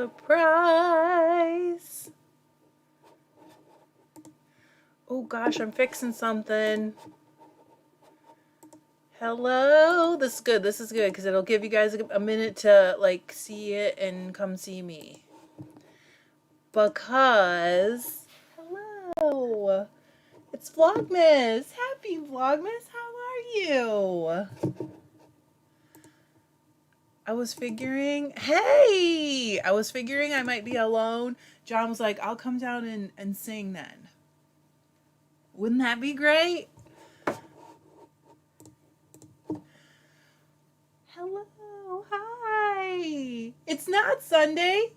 Surprise! Oh gosh, I'm fixing something. Hello? This is good. This is good because it'll give you guys a minute to like see it and come see me. Because hello. It's Vlogmas. Happy Vlogmas. How are you? I was figuring I might be alone. John was like, I'll come down and sing then. Wouldn't that be great? Hello, hi. It's not Sunday.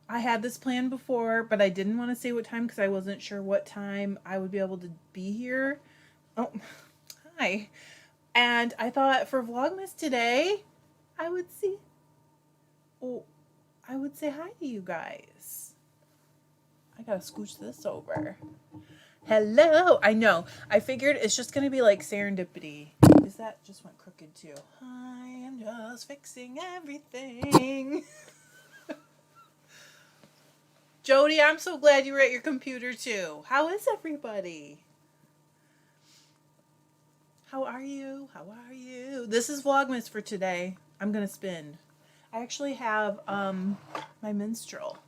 I had this plan before, but I didn't want to say what time because I wasn't sure what time I would be able to be here. Oh, hi. And I thought for Vlogmas today, I would say hi to you guys. I gotta scooch this over. Hello. I know. I figured it's just gonna be like serendipity. Is that just went crooked too? I am just fixing everything. Jody, I'm so glad you were at your computer too. How is everybody? How are you? How are you? This is Vlogmas for today. I'm gonna spin. I actually have my minstrel.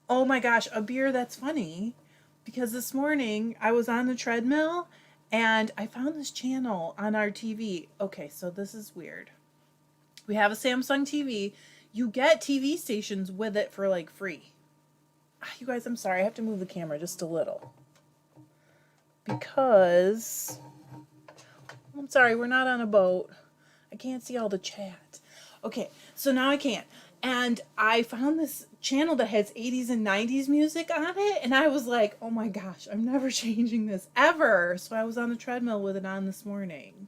Oh my gosh, a beer. That's funny because this morning I was on the treadmill and I found this channel on our TV. Okay, so this is weird. We have a Samsung TV. You get TV stations with it for like free. You guys, I'm sorry. I have to move the camera just a little. Because I'm sorry, we're not on a boat. I can't see all the chat. Okay, so now I can. And I found this channel that has 80s and 90s music on it. And I was like, oh my gosh, I'm never changing this ever. So I was on the treadmill with it on this morning.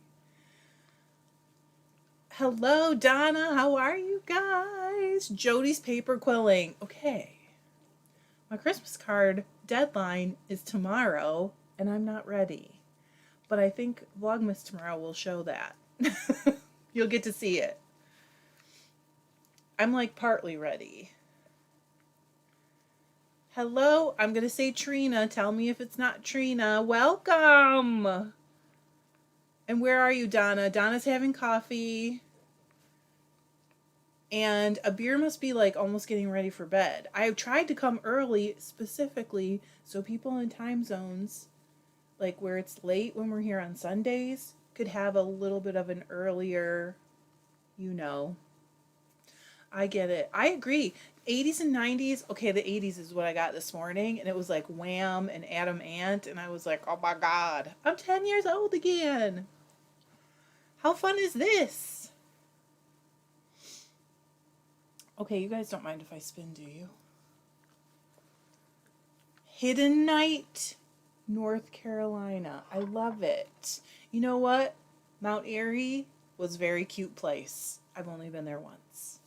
Hello, Donna. How are you guys? Jody's paper quilling. Okay. My Christmas card deadline is tomorrow, and I'm not ready. But I think Vlogmas tomorrow will show that. You'll get to see it. I'm like partly ready. Hello, I'm going to say Trina. Tell me if it's not Trina. Welcome. And where are you, Donna? Donna's having coffee. And a beer must be like almost getting ready for bed. I tried to come early specifically so people in time zones, like where it's late when we're here on Sundays, could have a little bit of an earlier, you know. I get it. I agree. 80s and 90s. Okay, the 80s is what I got this morning. And it was like Wham and Adam Ant. And I was like, oh my God, I'm 10 years old again. How fun is this? Okay, you guys don't mind if I spin, do you? Hidden Night, North Carolina. I love it. You know what? Mount Airy was a very cute place. I've only been there once.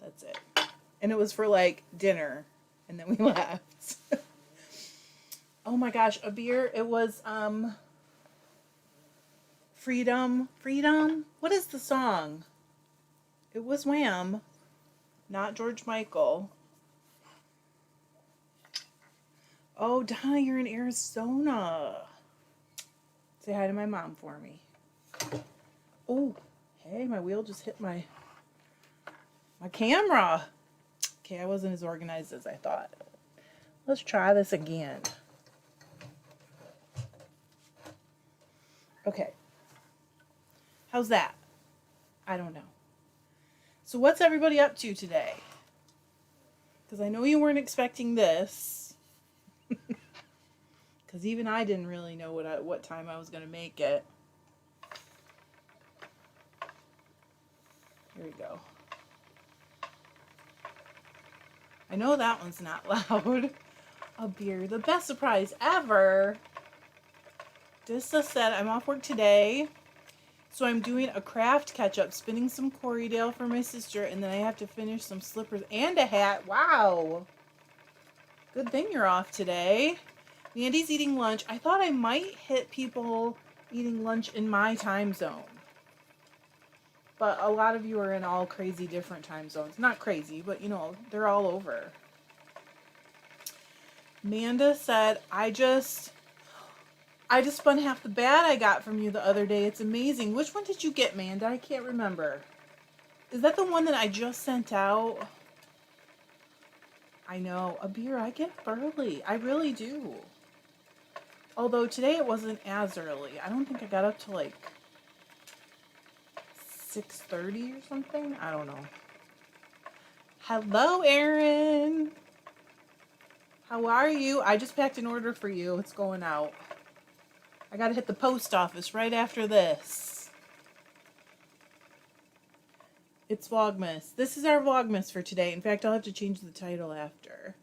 That's it. And it was for like dinner. And then we left. Oh my gosh, a beer. It was Freedom. Freedom? What is the song? It was Wham. Not George Michael. Oh, Donna, you're in Arizona. Say hi to my mom for me. Oh, hey, my wheel just hit my camera. Okay, I wasn't as organized as I thought. Let's try this again. Okay. How's that? I don't know. So what's everybody up to today? Because I know you weren't expecting this. Because even I didn't really know what time I was going to make it. Here we go. I know that one's not loud. A beer. The best surprise ever. Dissa said I'm off work today. So I'm doing a craft catch-up, spinning some Corriedale for my sister, and then I have to finish some slippers and a hat. Wow. Good thing you're off today. Mandy's eating lunch. I thought I might hit people eating lunch in my time zone. But a lot of you are in all crazy different time zones. Not crazy, but you know, they're all over. Amanda said, I just spun half the bat I got from you the other day. It's amazing. Which one did you get, Amanda? I can't remember. Is that the one that I just sent out? I know. A beer, I get up early. I really do. Although today it wasn't as early. I don't think I got up till like 6:30 or something. I don't know. Hello, Erin. How are you? I just packed an order for you. It's going out. I gotta hit the post office right after this. It's Vlogmas. This is our Vlogmas for today. In fact, I'll have to change the title after.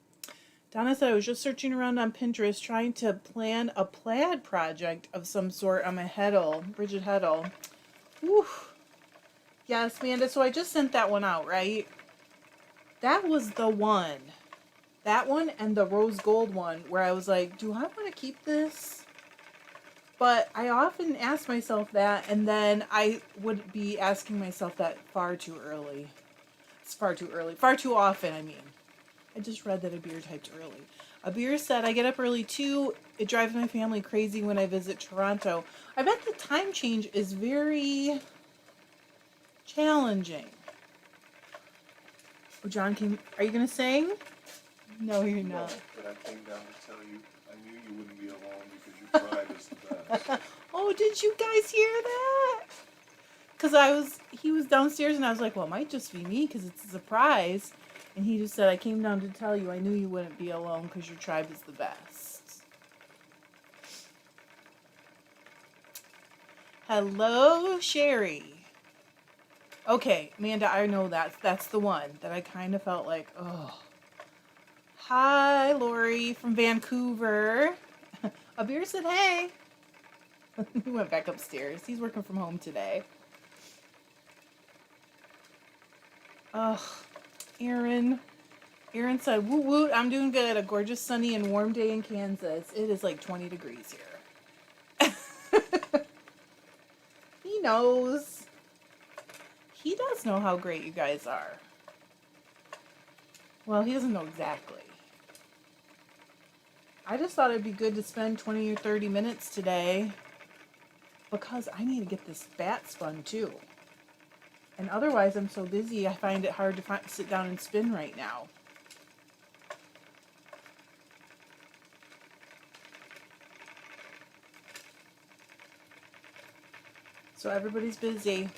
Donna said, I was just searching around on Pinterest trying to plan a plaid project of some sort on my Heddle, Bridget Heddle. Whew. Yes, Amanda, so I just sent that one out, right? That was the one. That one and the rose gold one where I was like, do I want to keep this? But I often ask myself that, and then I would be asking myself that far too early. It's far too early. Far too often, I mean. I just read that Abir typed early. Abir said, I get up early too. It drives my family crazy when I visit Toronto. I bet the time change is very challenging. Oh, John, are you going to sing? No, you're not. No, but I came down to tell you, I knew you wouldn't be alone because your tribe is the best. Oh, did you guys hear that? Because he was downstairs and I was like, well, it might just be me because it's a surprise. And he just said, I came down to tell you I knew you wouldn't be alone because your tribe is the best. Hello, Sherry. Okay, Amanda, I know that's the one that I kind of felt like, oh. Hi, Lori from Vancouver. Abir said, hey. He went back upstairs. He's working from home today. Ugh. Aaron said, woot woot, I'm doing good. A gorgeous sunny and warm day in Kansas. It is like 20 degrees here. He knows. He does know how great you guys are. Well, he doesn't know exactly. I just thought it'd be good to spend 20 or 30 minutes today because I need to get this bat spun too. And otherwise, I'm so busy, I find it hard to sit down and spin right now. So everybody's busy.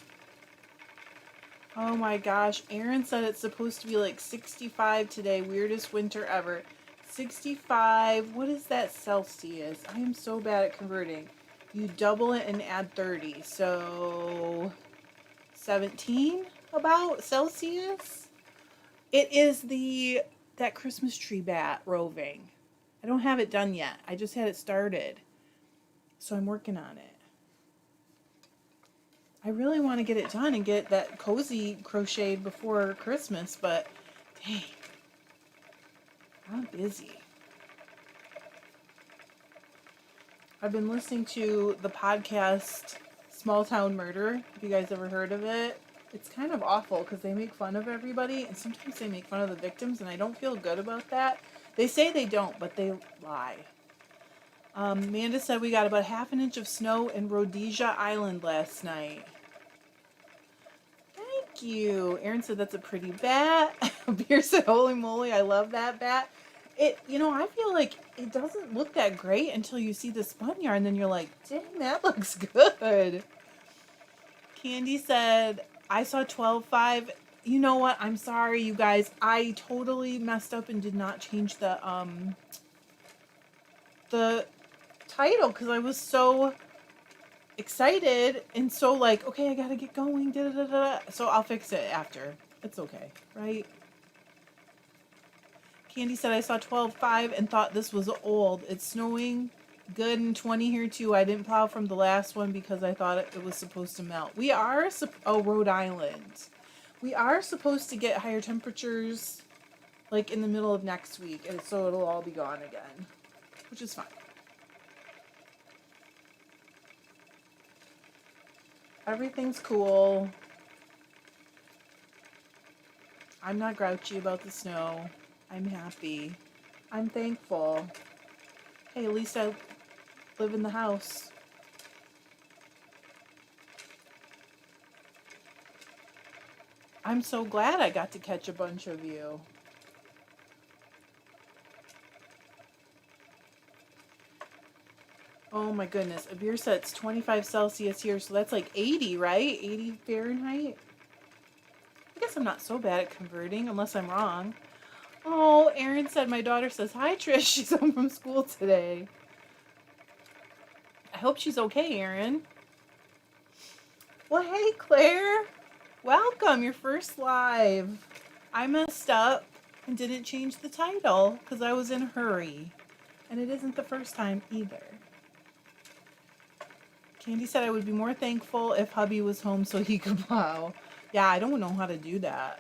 Oh my gosh, Aaron said it's supposed to be like 65 today. Weirdest winter ever. 65, what is that Celsius? I am so bad at converting. You double it and add 30. So 17 about Celsius? It is that Christmas tree bat roving. I don't have it done yet. I just had it started. So I'm working on it. I really want to get it done and get that cozy crocheted before Christmas, but dang, I'm busy. I've been listening to the podcast Small Town Murder. Have you guys ever heard of it? It's kind of awful because they make fun of everybody, and sometimes they make fun of the victims, and I don't feel good about that. They say they don't, but they lie. Amanda said we got about half an inch of snow in Rhodesia Island last night. Thank you. Aaron said that's a pretty bat. Beer said, holy moly, I love that bat. I feel like it doesn't look that great until you see the spun yarn, and then you're like, dang, that looks good. Candy said, I saw 12.5. You know what? I'm sorry, you guys. I totally messed up and did not change the title because I was so excited and so like, okay, I gotta get going. Da, da, da, da. So I'll fix it after. It's okay, right? Candy said I saw 12.5 and thought this was old. It's snowing good and 20 here too. I didn't plow from the last one because I thought it was supposed to melt. We are, Rhode Island. We are supposed to get higher temperatures like in the middle of next week, and so it'll all be gone again, which is fine. Everything's cool. I'm not grouchy about the snow. I'm happy. I'm thankful. Hey, at least I live in the house. I'm so glad I got to catch a bunch of you. Oh my goodness. Abir said it's 25 Celsius here, so that's like 80, right? 80 Fahrenheit? I guess I'm not so bad at converting, unless I'm wrong. Oh, Erin said my daughter says, hi, Trish. She's home from school today. I hope she's okay, Erin. Well, hey, Claire. Welcome, your first live. I messed up and didn't change the title because I was in a hurry. And it isn't the first time either. Candy said I would be more thankful if hubby was home so he could plow. Yeah, I don't know how to do that.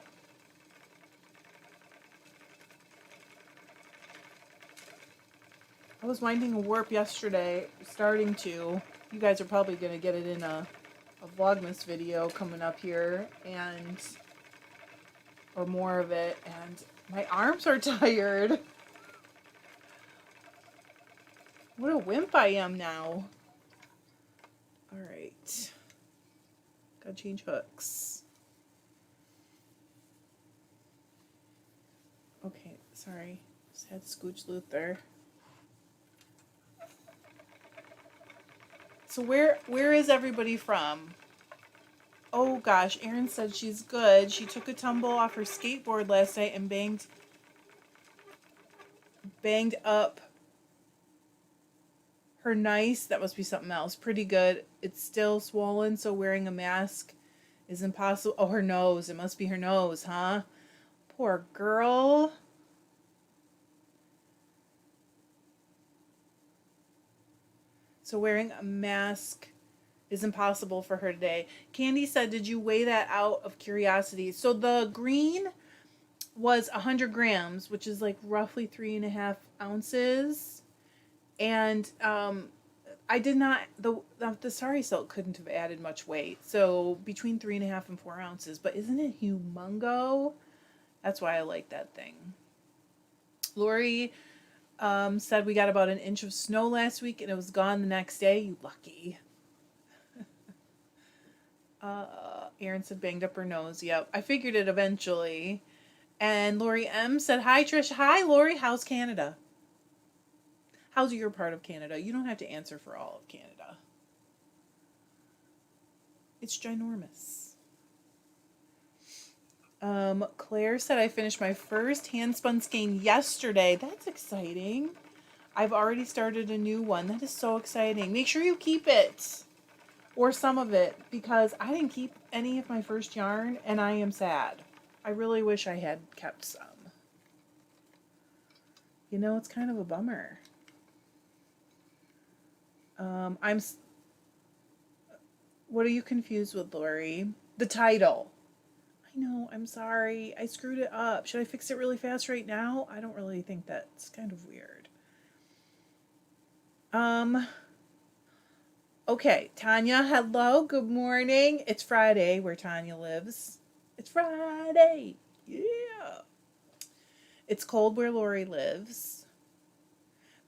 I was winding a warp yesterday, starting to. You guys are probably going to get it in a Vlogmas video coming up here, and or more of it, and my arms are tired. What a wimp I am now. Alright. Gotta change hooks. Okay, sorry. Just had Scooch Luther. So where is everybody from? Oh gosh, Erin said she's good. She took a tumble off her skateboard last night and banged up her nice. That must be something else. Pretty good. It's still swollen, so wearing a mask is impossible. Oh, her nose. It must be her nose, huh? Poor girl. So wearing a mask is impossible for her today. Candy said, did you weigh that out of curiosity? So the green was 100 grams, which is like roughly 3.5 ounces. And I did not, the sari silk couldn't have added much weight. So between 3.5 and 4 ounces. But isn't it humongo? That's why I like that thing. Lori said we got about an inch of snow last week and it was gone the next day. You lucky. Erin said banged up her nose. Yep, I figured it eventually. And Lori M said, hi, Trish. Hi, Lori. How's Canada? How's your part of Canada? You don't have to answer for all of Canada. It's ginormous. Claire said I finished my first hand-spun skein yesterday. That's exciting. I've already started a new one. That is so exciting. Make sure you keep it. Or some of it. Because I didn't keep any of my first yarn. And I am sad. I really wish I had kept some. You know, it's kind of a bummer. What are you confused with, Lori? The title. I know, I'm sorry. I screwed it up. Should I fix it really fast right now? I don't really think that's kind of weird. Okay, Tanya, hello, good morning. It's Friday where Tanya lives. It's Friday. Yeah. It's cold where Lori lives.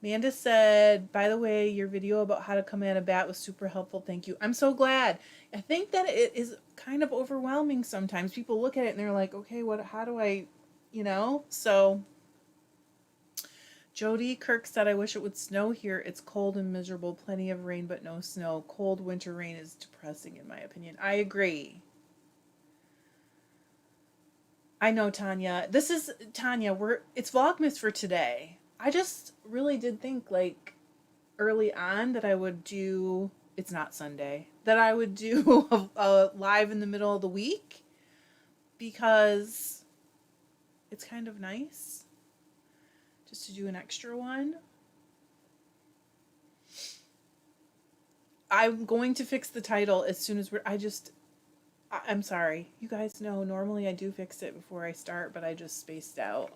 Amanda said, by the way, your video about how to come at a bat was super helpful. Thank you. I'm so glad. I think that it is kind of overwhelming sometimes. People look at it and they're like, okay, how do I, So Jody Kirk said, I wish it would snow here. It's cold and miserable. Plenty of rain, but no snow. Cold winter rain is depressing, in my opinion. I agree. I know, Tanya. It's Vlogmas for today. I just really did think, like, early on that I would do, it's not Sunday, that I would do a live in the middle of the week because it's kind of nice just to do an extra one. I'm going to fix the title as soon as I'm sorry. You guys know, normally I do fix it before I start, but I just spaced out.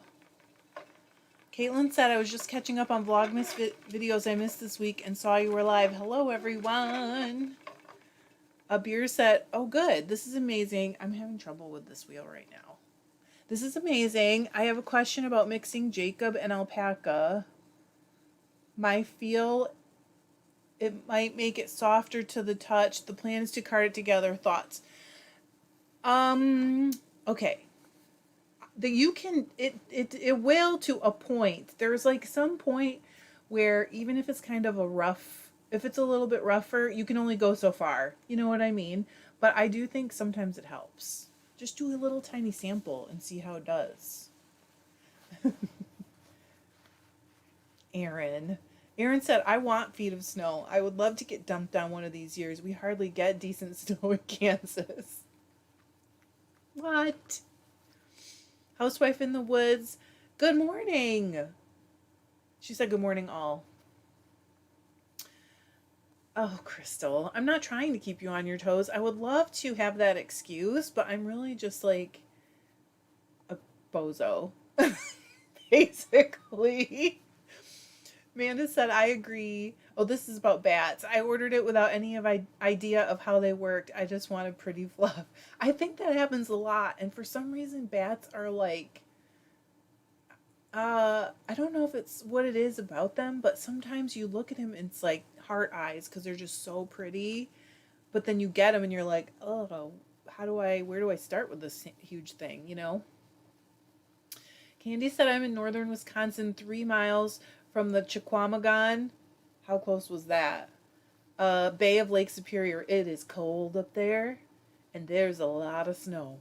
Caitlin said, I was just catching up on Vlogmas videos I missed this week and saw you were live. Hello, everyone. Abir said, oh, good. This is amazing. I'm having trouble with this wheel right now. This is amazing. I have a question about mixing Jacob and alpaca. My feel, it might make it softer to the touch. The plan is to card it together. Thoughts? Um, okay. You can it will to a point. There's like some point where even if it's kind of a rough, if it's a little bit rougher, you can only go so far. You know what I mean? But I do think sometimes it helps. Just do a little tiny sample and see how it does. Aaron. Aaron said, I want feet of snow. I would love to get dumped on one of these years. We hardly get decent snow in Kansas. What? Housewife in the woods. Good morning. She said, good morning, all. Oh, Crystal, I'm not trying to keep you on your toes. I would love to have that excuse, but I'm really just like a bozo. Basically. Amanda said, I agree. Oh, this is about bats. I ordered it without any idea of how they worked. I just wanted pretty fluff. I think that happens a lot. And for some reason, bats are like, I don't know if it's what it is about them, but sometimes you look at him and it's like heart eyes because they're just so pretty. But then you get them and you're like, oh, where do I start with this huge thing, you know? Candy said, I'm in northern Wisconsin, 3 miles from the Chequamegon. How close was that? Bay of Lake Superior. It is cold up there, and there's a lot of snow.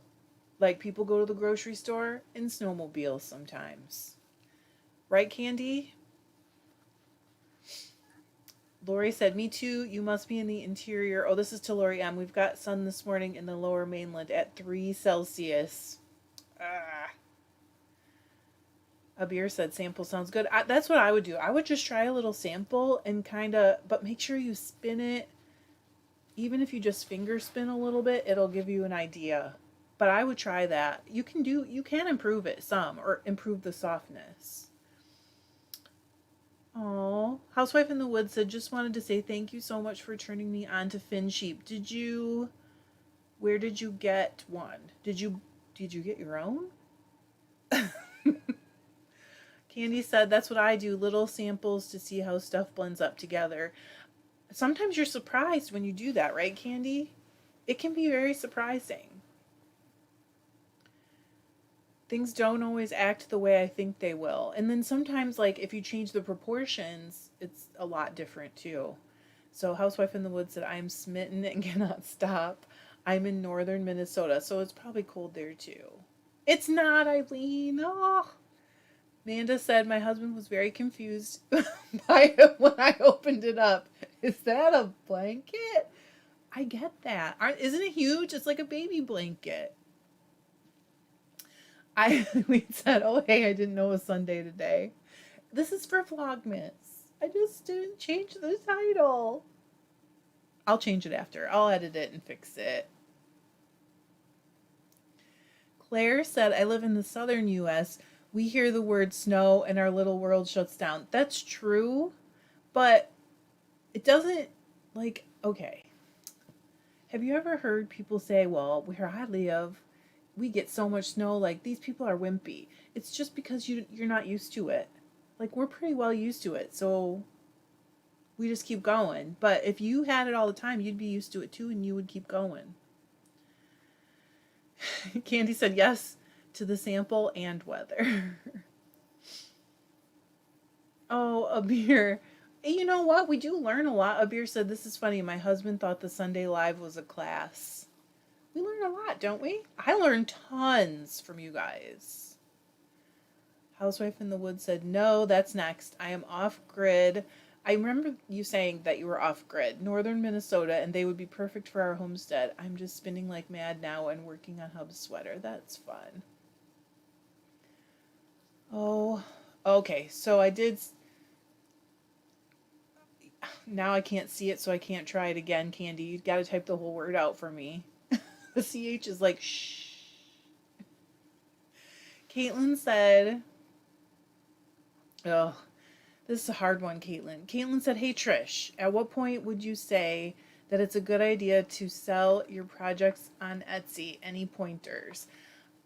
Like, people go to the grocery store in snowmobiles sometimes. Right, Candy? Lori said, me too. You must be in the interior. Oh, this is to Lori M. We've got sun this morning in the lower mainland at 3 Celsius. Ah. Abir said sample sounds good. That's what I would do. I would just try a little sample and kind of, but make sure you spin it. Even if you just finger spin a little bit, it'll give you an idea. But I would try that. You can improve it some or improve the softness. Oh, Housewife in the Woods said, just wanted to say thank you so much for turning me on to Finn sheep. Where did you get one? Did you get your own? Candy said, that's what I do, little samples to see how stuff blends up together. Sometimes you're surprised when you do that, right, Candy? It can be very surprising. Things don't always act the way I think they will. And then sometimes, like, if you change the proportions, it's a lot different, too. So Housewife in the Woods said, I'm smitten and cannot stop. I'm in northern Minnesota, so it's probably cold there, too. It's not, Eileen. Oh. Amanda said, my husband was very confused by it when I opened it up. Is that a blanket? I get that. Isn't it huge? It's like a baby blanket. We said, oh, hey, I didn't know it was Sunday today. This is for Vlogmas. I just didn't change the title. I'll change it after. I'll edit it and fix it. Claire said, I live in the southern U.S., we hear the word snow and our little world shuts down. That's true, but it doesn't, like, okay. Have you ever heard people say, well, where I live, we get so much snow, like, these people are wimpy. It's just because you're not used to it. Like, we're pretty well used to it, so we just keep going. But if you had it all the time, you'd be used to it too, and you would keep going. Candy said yes to the sample and weather. Oh, Abir. You know what? We do learn a lot. Abir said, this is funny. My husband thought the Sunday Live was a class. We learn a lot, don't we? I learned tons from you guys. Housewife in the Woods said, no, that's next. I am off grid. I remember you saying that you were off grid. Northern Minnesota, and they would be perfect for our homestead. I'm just spinning like mad now and working on Hub's sweater. That's fun. Oh, okay. So I did. Now I can't see it, so I can't try it again, Candy. You got to type the whole word out for me. The CH is like, shh. Caitlin said, oh, this is a hard one, Caitlin. Caitlin said, hey, Trish, at what point would you say that it's a good idea to sell your projects on Etsy? Any pointers?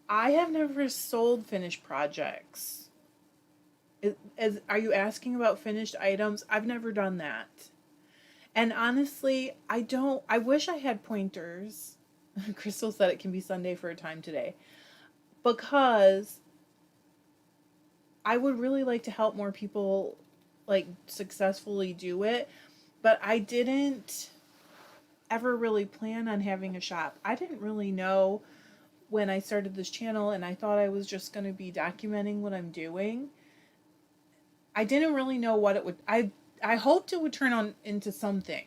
I have never sold finished projects. Are you asking about finished items? I've never done that. And honestly, I wish I had pointers. Crystal said it can be Sunday for a time today. Because I would really like to help more people like successfully do it. But I didn't ever really plan on having a shop. I didn't really know when I started this channel, and I thought I was just going to be documenting what I'm doing. I didn't really know what it would I hoped it would turn on into something.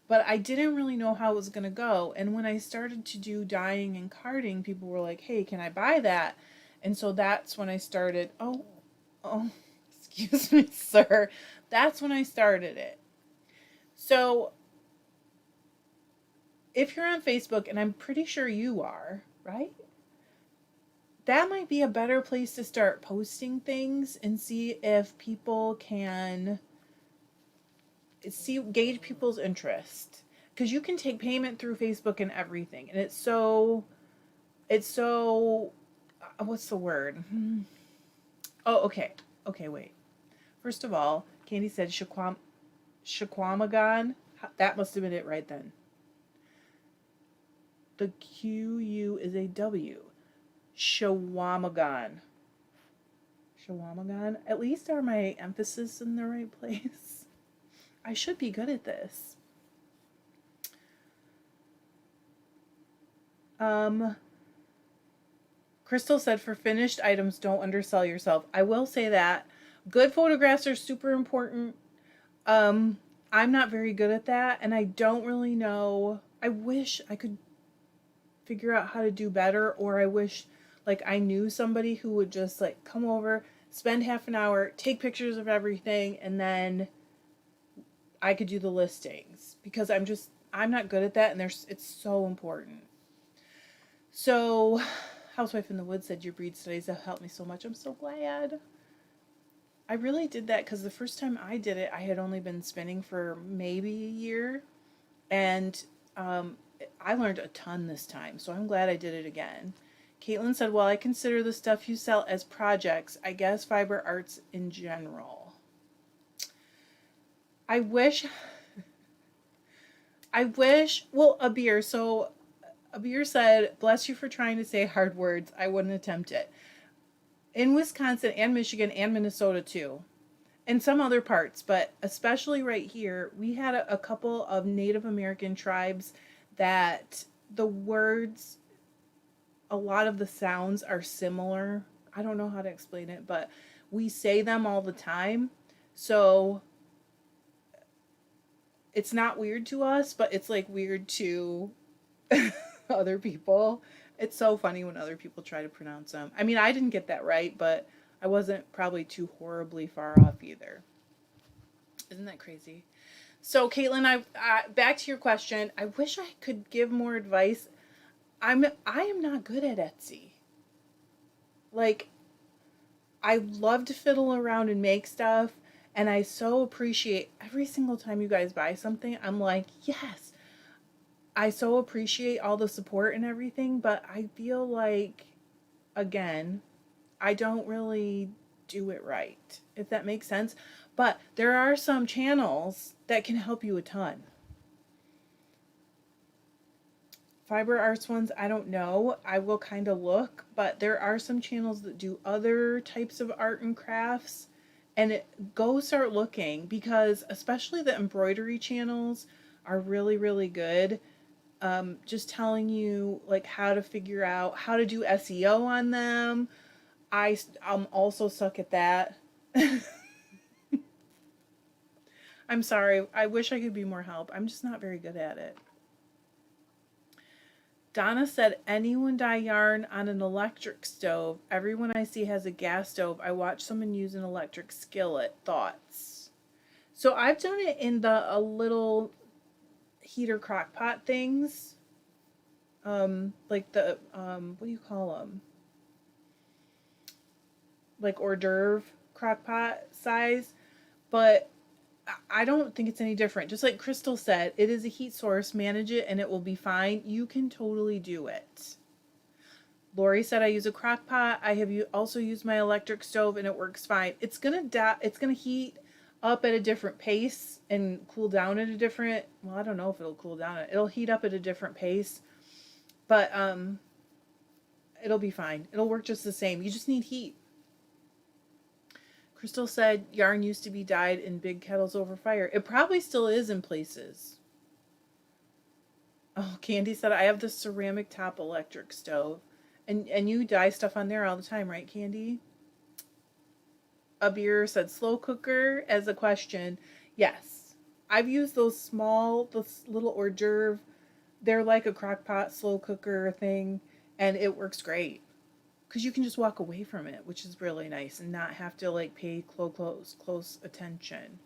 But I didn't really know how it was going to go. And when I started to do dyeing and carding, people were like, "Hey, can I buy that?" And so that's when I started. Oh, excuse me, sir. That's when I started it. So if you're on Facebook, and I'm pretty sure you are, right? That might be a better place to start posting things and see if people can gauge people's interest, because you can take payment through Facebook and everything, and it's so what's the word? Oh, okay, wait. First of all, Candy said Shaquamagon. That must have been it right then. The QU is a W. Shawamagon. Shawamagon. At least are my emphasis in the right place? I should be good at this. Crystal said for finished items, don't undersell yourself. I will say that. Good photographs are super important. I'm not very good at that, and I don't really know. I wish I could figure out how to do better, or I wish like I knew somebody who would just like come over, spend half an hour, take pictures of everything, and then I could do the listings, because I'm not good at that, and it's so important. So Housewife in the Woods said your breed studies have helped me so much. I'm so glad. I really did that because the first time I did it, I had only been spinning for maybe a year, and I learned a ton this time, so I'm glad I did it again. Caitlin said, well, I consider the stuff you sell as projects, I guess fiber arts in general. I wish, well, Abir, so Abir said, bless you for trying to say hard words. I wouldn't attempt it. In Wisconsin and Michigan and Minnesota too, and some other parts, but especially right here, we had a couple of Native American tribes that the words, a lot of the sounds are similar. I don't know how to explain it, but we say them all the time. So it's not weird to us, but it's like weird to other people. It's so funny when other people try to pronounce them. I mean, I didn't get that right, but I wasn't probably too horribly far off either. Isn't that crazy? So, Caitlin, back to your question. I wish I could give more advice. I am not good at Etsy. Like, I love to fiddle around and make stuff, and I so appreciate every single time you guys buy something. I'm like, yes. I so appreciate all the support and everything, but I feel like, again, I don't really do it right, if that makes sense. But there are some channels that can help you a ton. Fiber arts ones, I don't know. I will kind of look, but there are some channels that do other types of art and crafts. And go start looking, because especially the embroidery channels are really, really good. Just telling you like how to figure out how to do SEO on them. I'm also suck at that. I'm sorry. I wish I could be more help. I'm just not very good at it. Donna said, anyone dye yarn on an electric stove? Everyone I see has a gas stove. I watched someone use an electric skillet. Thoughts? So I've done it in the little heater crock pot things. Like the, what do you call them? Like hors d'oeuvre crock pot size. But I don't think it's any different. Just like Crystal said, it is a heat source. Manage it and it will be fine. You can totally do it. Lori said I use a crock pot. I have also used my electric stove and it works fine. It's gonna heat up at a different pace and cool down at a different, well, I don't know if it'll cool down. It'll heat up at a different pace, but it'll be fine. It'll work just the same. You just need heat. Crystal said yarn used to be dyed in big kettles over fire. It probably still is in places. Oh, Candy said I have the ceramic top electric stove. And you dye stuff on there all the time, right, Candy? Abir said slow cooker as a question. Yes. I've used those little hors d'oeuvre. They're like a crock pot slow cooker thing, and it works great. Because you can just walk away from it, which is really nice, and not have to like pay close attention.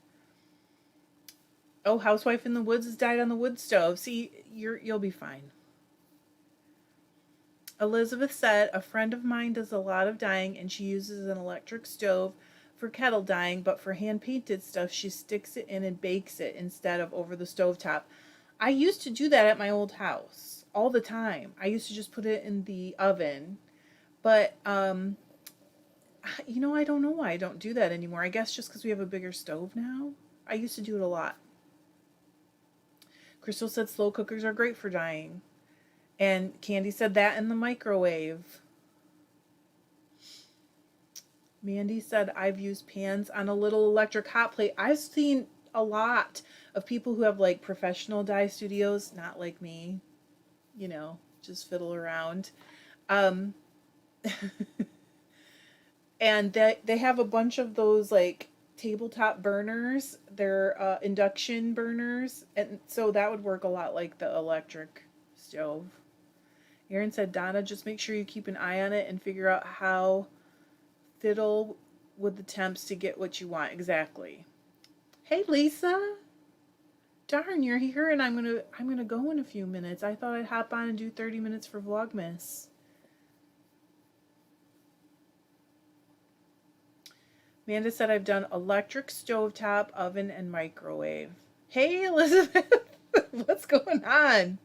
Oh, Housewife in the Woods has died on the wood stove. See, you'll be fine. Elizabeth said a friend of mine does a lot of dyeing and she uses an electric stove for kettle dyeing, but for hand painted stuff she sticks it in and bakes it instead of over the stovetop. I used to do that at my old house all the time. I used to just put it in the oven, but I don't know why I don't do that anymore. I guess just because we have a bigger stove now. I used to do it a lot. Crystal said slow cookers are great for dyeing. And Candy said that in the microwave. Mandy said I've used pans on a little electric hot plate. I've seen a lot of people who have like professional dye studios, not like me, just fiddle around. And they have a bunch of those like tabletop burners. They're induction burners. And so that would work a lot like the electric stove. Erin said, Donna, just make sure you keep an eye on it and figure out how fiddle with the temps to get what you want. Exactly. Hey, Lisa. Darn, you're here and I'm gonna go in a few minutes. I thought I'd hop on and do 30 minutes for Vlogmas. Amanda said I've done electric stovetop, oven, and microwave. Hey, Elizabeth. What's going on?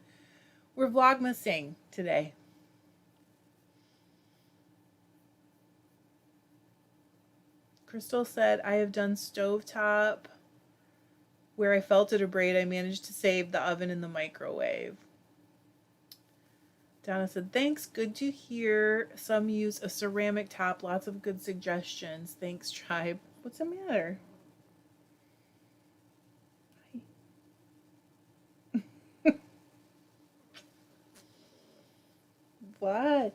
We're Vlogmasing today. Crystal said, I have done stovetop. Where I felted a braid, I managed to save the oven and the microwave. Donna said, thanks. Good to hear. Some use a ceramic top. Lots of good suggestions. Thanks, tribe. What's the matter? What?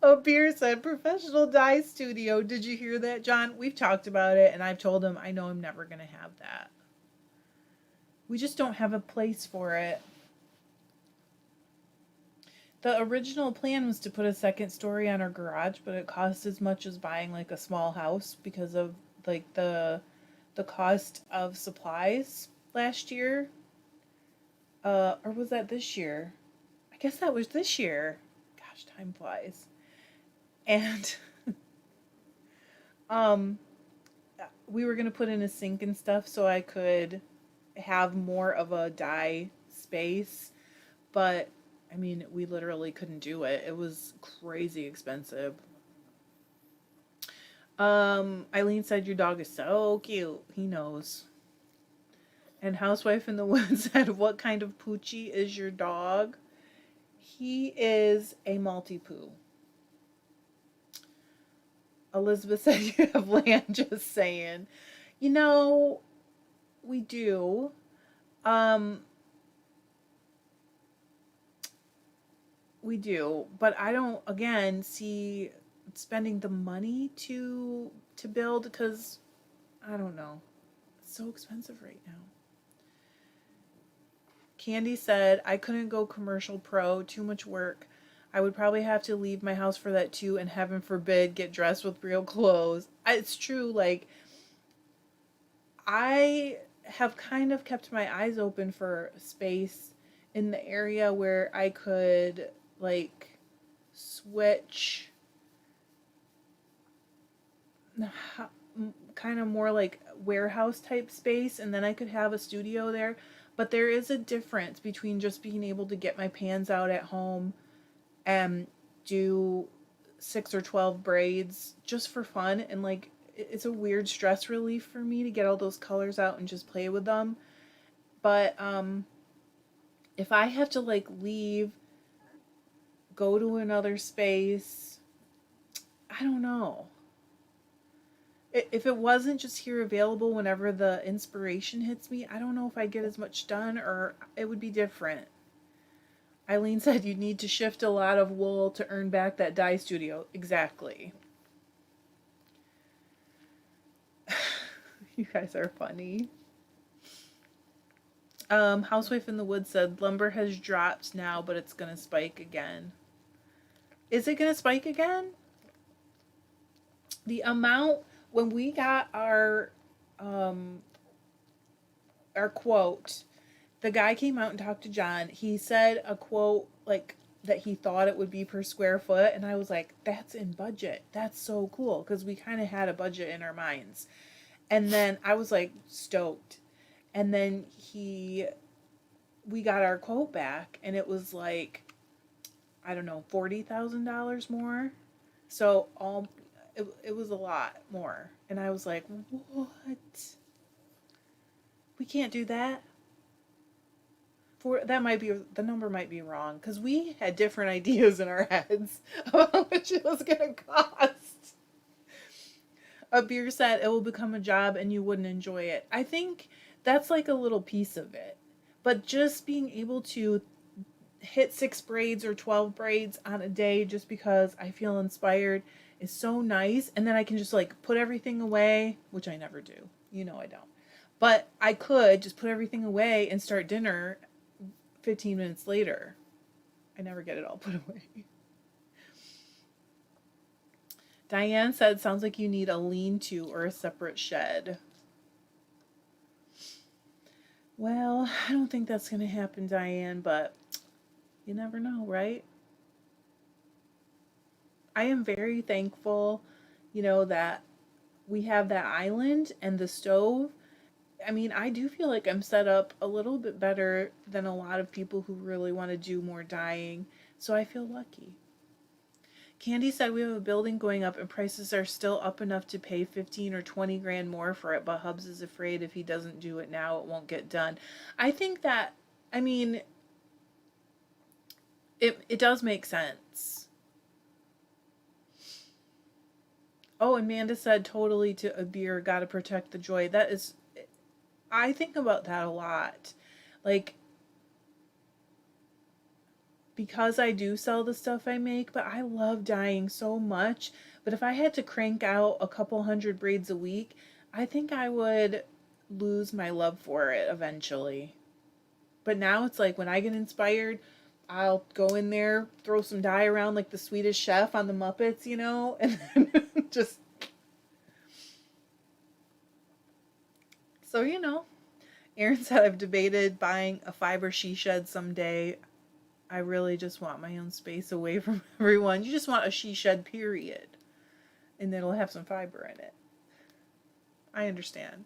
Oh, Beer said, professional dye studio. Did you hear that, John? We've talked about it, and I've told him I know I'm never going to have that. We just don't have a place for it. The original plan was to put a second story on our garage, but it cost as much as buying like a small house because of like the cost of supplies last year. Or was that this year? I guess that was this year. Gosh, time flies. And we were gonna put in a sink and stuff so I could have more of a dye space, but I mean, we literally couldn't do it. It was crazy expensive. Eileen said your dog is so cute. He knows. And Housewife in the Woods said, what kind of poochie is your dog? He is a Maltipoo. Elizabeth said you have land, just saying. We do. We do, but I don't, again, see spending the money to build because, I don't know. It's so expensive right now. Candy said, I couldn't go commercial pro, too much work. I would probably have to leave my house for that too, and heaven forbid, get dressed with real clothes. It's true, like, I have kind of kept my eyes open for space in the area where I could, like, switch kind of more like warehouse type space, and then I could have a studio there. But there is a difference between just being able to get my pans out at home and do 6 or 12 braids just for fun, and like it's a weird stress relief for me to get all those colors out and just play with them. But if I have to like leave, go to another space, I don't know. If it wasn't just here available whenever the inspiration hits me, I don't know if I'd get as much done, or it would be different. Eileen said you'd need to shift a lot of wool to earn back that dye studio. Exactly. You guys are funny. Housewife in the Woods said lumber has dropped now, but it's gonna spike again. Is it gonna spike again? The amount when we got our quote, the guy came out and talked to John. He said a quote like that he thought it would be per square foot, and I was like, that's in budget. That's so cool, because we kind of had a budget in our minds. And then I was like stoked. And then we got our quote back, and it was like, I don't know, $40,000 more. So it was a lot more. And I was like, what? We can't do that. That might be, the number might be wrong, because we had different ideas in our heads of how much it was going to cost. A beer said it will become a job and you wouldn't enjoy it. I think that's like a little piece of it. But just being able to hit 6 braids or 12 braids on a day just because I feel inspired is so nice. And then I can just like put everything away, which I never do. You know I don't. But I could just put everything away and start dinner 15 minutes later. I never get it all put away. Diane said, sounds like you need a lean-to or a separate shed. Well, I don't think that's going to happen, Diane, but you never know, right? I am very thankful, that we have that island and the stove. I mean, I do feel like I'm set up a little bit better than a lot of people who really want to do more dyeing, so I feel lucky. Candy said we have a building going up and prices are still up enough to pay 15 or 20 grand more for it, but Hubs is afraid if he doesn't do it now, it won't get done. I think that, I mean, it does make sense. Oh, and Amanda said totally to a beer, gotta protect the joy. That is, I think about that a lot. Like, because I do sell the stuff I make, but I love dyeing so much. But if I had to crank out a couple hundred braids a week, I think I would lose my love for it eventually. But now it's like when I get inspired, I'll go in there, throw some dye around like the Swedish chef on the Muppets, and then just... So, Aaron said I've debated buying a fiber she shed someday. I really just want my own space away from everyone. You just want a she shed, period. And it'll have some fiber in it. I understand.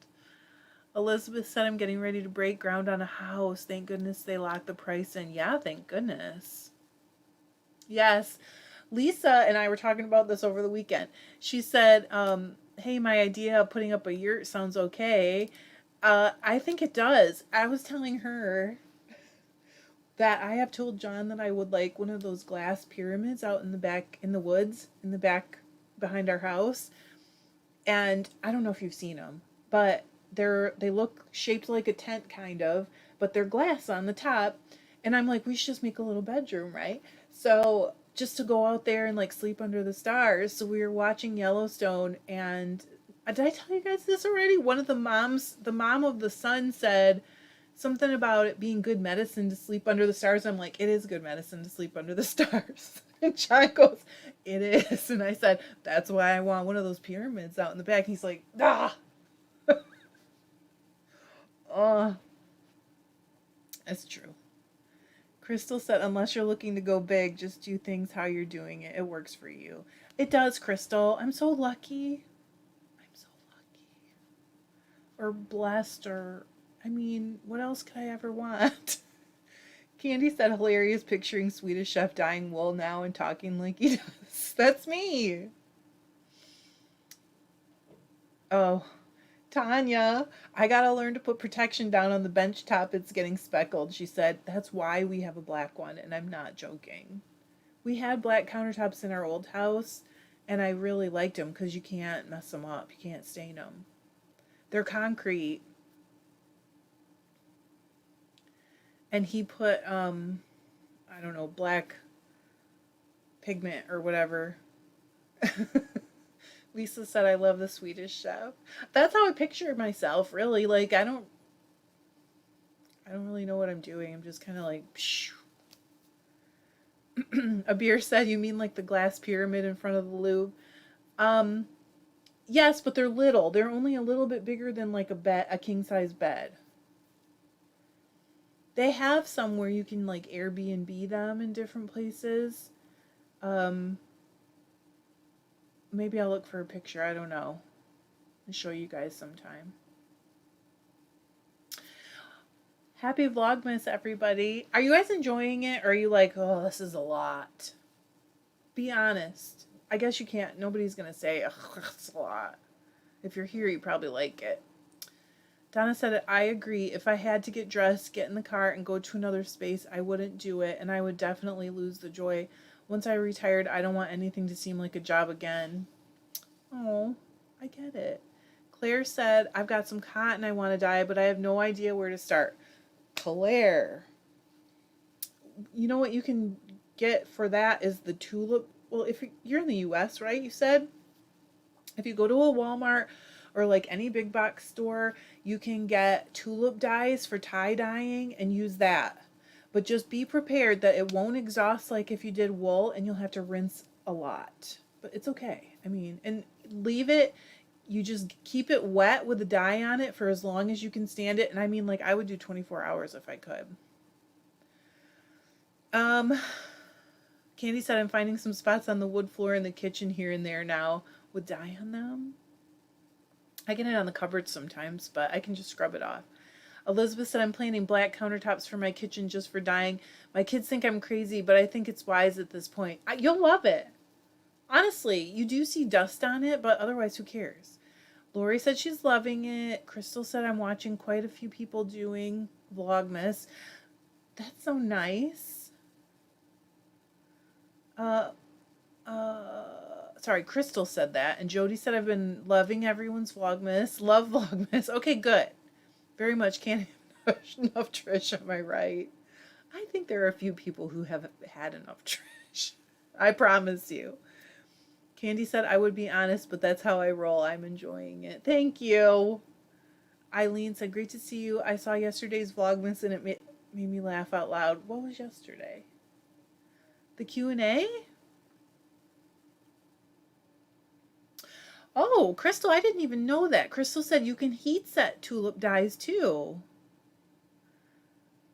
Elizabeth said I'm getting ready to break ground on a house. Thank goodness they locked the price in. Yeah, thank goodness. Yes. Lisa and I were talking about this over the weekend. She said, hey, my idea of putting up a yurt sounds okay. I think it does. I was telling her that I have told John that I would like one of those glass pyramids out in the back, in the woods, in the back behind our house. And I don't know if you've seen them, but they look shaped like a tent kind of, but they're glass on the top. And I'm like, we should just make a little bedroom, right? So just to go out there and like sleep under the stars. So we were watching Yellowstone, and did I tell you guys this already? One of the mom of the son said something about it being good medicine to sleep under the stars. I'm like, it is good medicine to sleep under the stars. And John goes, it is. And I said, that's why I want one of those pyramids out in the back. He's like, ah. Oh, that's true. Crystal said, unless you're looking to go big, just do things how you're doing it. It works for you. It does, Crystal. I'm so lucky. I'm so lucky. or blessed, or, I mean, what else could I ever want? Candy said hilarious picturing Swedish Chef dyeing wool now and talking like he does. That's me. Oh, Tanya, I gotta learn to put protection down on the bench top. It's getting speckled. She said, that's why we have a black one, and I'm not joking. We had black countertops in our old house, and I really liked them because you can't mess them up. You can't stain them. They're concrete. And he put, I don't know, black pigment or whatever. Lisa said, I love the Swedish Chef. That's how I picture myself, really. Like, I don't really know what I'm doing. I'm just kind of like, pshh. Abir said, you mean like the glass pyramid in front of the Louvre? Yes, but they're little. They're only a little bit bigger than like a king size bed. They have some where you can like Airbnb them in different places. Maybe I'll look for a picture. I don't know. I'll show you guys sometime. Happy Vlogmas, everybody. Are you guys enjoying it, or are you like, oh, this is a lot? Be honest. I guess you can't. Nobody's going to say, oh, it's a lot. If you're here, you probably like it. Donna said, I agree. If I had to get dressed, get in the car, and go to another space, I wouldn't do it, and I would definitely lose the joy. Once I retired, I don't want anything to seem like a job again. Oh, I get it. Claire said, I've got some cotton I want to dye, but I have no idea where to start. Claire, you know what you can get for that is the tulip. Well, if you're in the US, right? You said if you go to a Walmart or like any big box store, you can get tulip dyes for tie dyeing and use that. But just be prepared that it won't exhaust like if you did wool, and you'll have to rinse a lot. But it's okay. I mean, and leave it. You just keep it wet with the dye on it for as long as you can stand it. And I mean, like, I would do 24 hours if I could. Candy said, I'm finding some spots on the wood floor in the kitchen here and there now with dye on them. I get it on the cupboards sometimes, but I can just scrub it off. Elizabeth said, I'm planning black countertops for my kitchen just for dyeing. My kids think I'm crazy, but I think it's wise at this point. You'll love it. Honestly, you do see dust on it, but otherwise, who cares? Lori said she's loving it. Crystal said, I'm watching quite a few people doing Vlogmas. That's so nice. Sorry, Crystal said that. And Jody said, I've been loving everyone's Vlogmas. Love Vlogmas. Okay, good. Very much. Can't have enough Trish, am I right? I think there are a few people who have had enough Trish. I promise you. Candy said, I would be honest, but that's how I roll. I'm enjoying it. Thank you. Eileen said, great to see you. I saw yesterday's Vlogmas and it made me laugh out loud. What was yesterday? The Q&A? Oh, Crystal, I didn't even know that. Crystal said you can heat set tulip dyes too.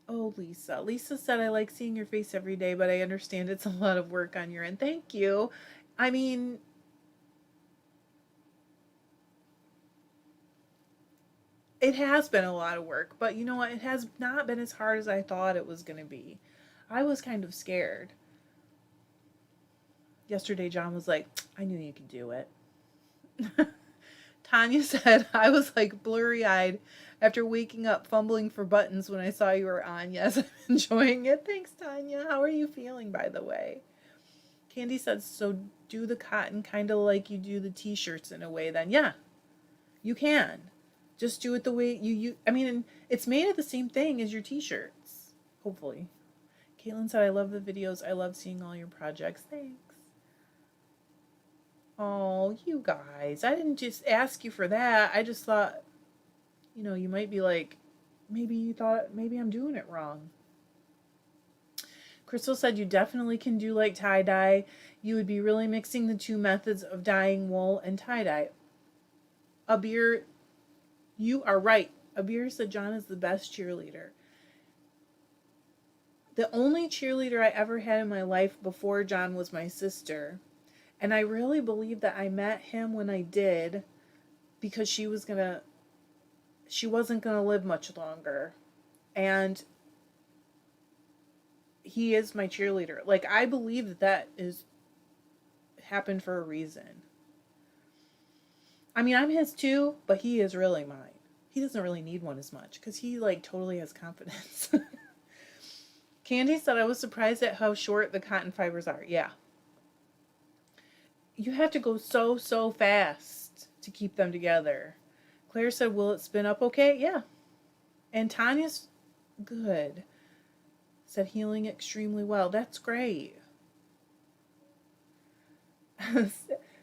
Oh, Lisa. Lisa said, I like seeing your face every day, but I understand it's a lot of work on your end. Thank you. I mean, it has been a lot of work, but you know what? It has not been as hard as I thought it was going to be. I was kind of scared. Yesterday, John was like, I knew you could do it. Tanya said, I was like blurry-eyed after waking up fumbling for buttons when I saw you were on. Yes, I'm enjoying it. Thanks, Tanya. How are you feeling, by the way? Candy said, so do the cotton kind of like you do the t-shirts in a way then. Yeah, you can. Just do it the way you I mean, it's made of the same thing as your t-shirts, hopefully. Caitlin said, I love the videos. I love seeing all your projects. Thanks. Oh, you guys. I didn't just ask you for that. I just thought, you know, you might be like, maybe you thought, maybe I'm doing it wrong. Crystal said you definitely can do like tie-dye. You would be really mixing the two methods of dyeing wool and tie-dye. Abir, you are right. Abir said John is the best cheerleader. The only cheerleader I ever had in my life before John was my sister. And I really believe that I met him when I did because she was going to she wasn't going to live much longer. And he is my cheerleader. Like, I believe that that is happened for a reason. I mean, I'm his too, but he is really mine. He doesn't really need one as much because he, like, totally has confidence. Candy said I was surprised at how short the cotton fibers are. Yeah. You have to go so fast to keep them together. Claire said, will it spin up okay? Yeah. And Tanya's good. Said healing extremely well. That's great.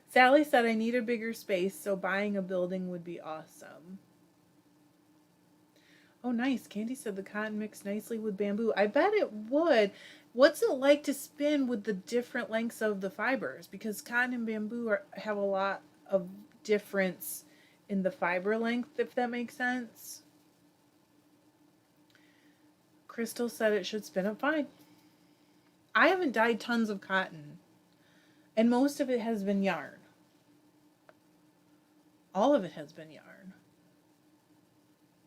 Sally said I need a bigger space, so buying a building would be awesome. Oh, nice. Candy said the cotton mixed nicely with bamboo. I bet it would. What's it like to spin with the different lengths of the fibers? Because cotton and bamboo have a lot of difference in the fiber length, if that makes sense. Crystal said it should spin up fine. I haven't dyed tons of cotton, and most of it has been yarn. All of it has been yarn.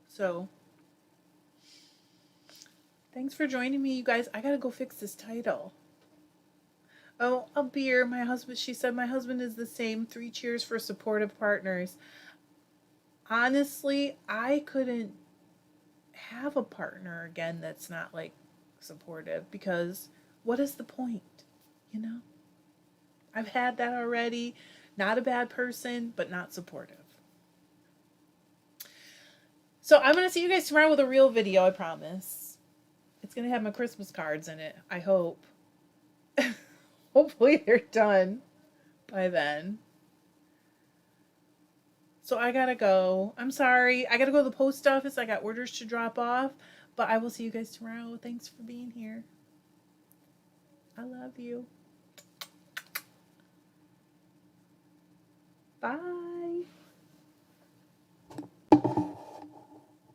So, thanks for joining me, you guys. I gotta go fix this title. Oh, a beer. My husband, she said, my husband is the same. 3 cheers for supportive partners. Honestly, I couldn't have a partner again that's not, like, supportive, because what is the point, you know? I've had that already. Not a bad person, but not supportive. So I'm going to see you guys tomorrow with a real video, I promise. It's going to have my Christmas cards in it, I hope. Hopefully they're done by then. So I gotta go. I'm sorry. I gotta go to the post office. I got orders to drop off. But I will see you guys tomorrow. Thanks for being here. I love you. Bye.